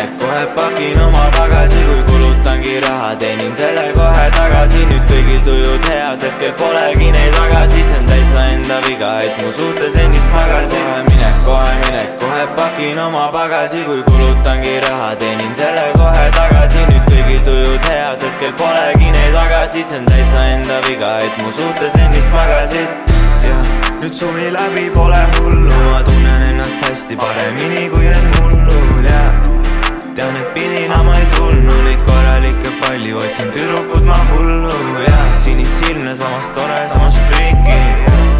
minek, kohe pakin oma pagasi. Kui kulutangi raha, teenin selle kohe tagasi. Nüüd kõigil tujud head, hetkel polegi neid tagasi. See on täitsa enda viga, et mu suhtes endist magasin. Kohe minek, kohe pakin oma pagasi. Kui kulutangi raha, teenin selle kohe tagasi. Nüüd kõigil tujud head, hetkel polegi neid tagasi. See on täitsa enda viga, et mu suhtes endist magasid. Nüüd suvi läbi pole hullu, ma tunnen ennast hästi paremini kui need mullud, Tean, et pidina ma ei tulnud, neid korralikke palju, otsin tüdrukut ma hullu, Sinisilmne, samas tore, samas freaky,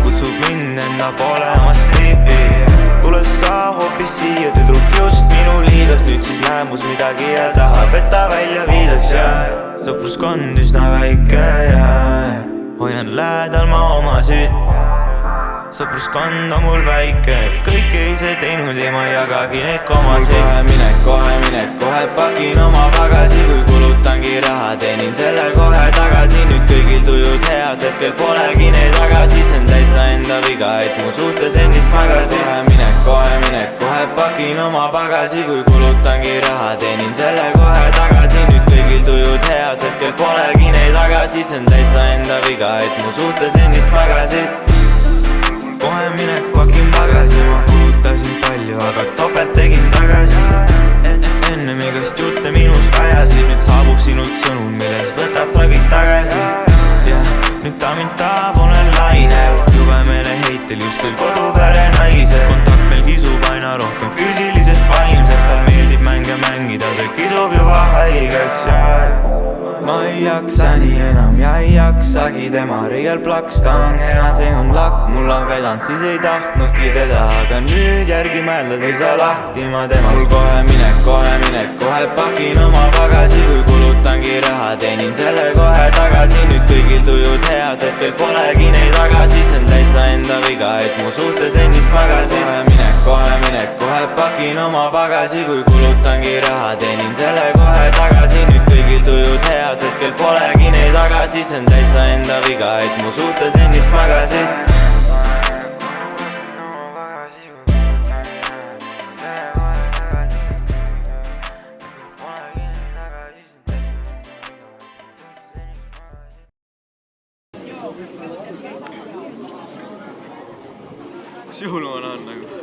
kutsub mind enda poole oma sleepi. Tule sa hoopis siia, tüdruk just minu liidas, nüüd siis lähemus midagi ja tahab, et ta välja viidaks, Sõpruskond üsna väike, hoian lähedal ma omasid. Sõpruskond on mul väike, kõike ise teinud ja ma jagagi neid komasid. Kohe minek, kohe pakin oma pagasi. Kui kulutangi raha, teenin selle kohe tagasi. Nüüd kõigil tujud head, hetkel polegi neid tagasi. See on täitsa enda viga, et mu suhtes endist magasin. Kohe minek, kohe pakin oma pagasi. Kui kulutangi raha, teenin selle kohe tagasi. Nüüd kõigil tujud head, hetkel polegi neid tagasi. See on täitsa enda viga, et mu suhtes endist magasin. Kohe minek, pakin pagasi, ma kulutasin palju, aga topelt tegin tagasi. Ennem igast jutte minust ajasid, nüüd saabub sinult sõnum, milles võtad sa kõik tagasi. Nüüd ta mind tahab, olen lainel, jube meeleheitel, just veel kodu peale naised. Kontakt meil kisub aina rohkem füüsilisest vaimseks, tal meeldib mänge mängida, see kisub juba haigeks, Ma ei jaksa nii enam ja ei jaksagi tema real plaks, ta on kena, see on lakk, mul on vedanud, siis ei tahtnudki teda, aga nüüd järgi mõeldes ei saa lahti ma temast. Kohe minek, kohe pakin oma pagasi. Kui kulutangi raha, teenin selle kohe tagasi. Nüüd kõigil tujud head, hetkel polegi neid tagasi. See on täitsa enda viga, et mu suhtes endist magasin. Kohe minek, kohe pakin oma pagasi. Kui kulutangi raha, teenin selle kohe tagasi. Nüüd kõigil tujud head, hetkel polegi neid tagasi. See on täitsa enda viga, et mu suhtes endist magasid. Mis juhul ma näen nagu?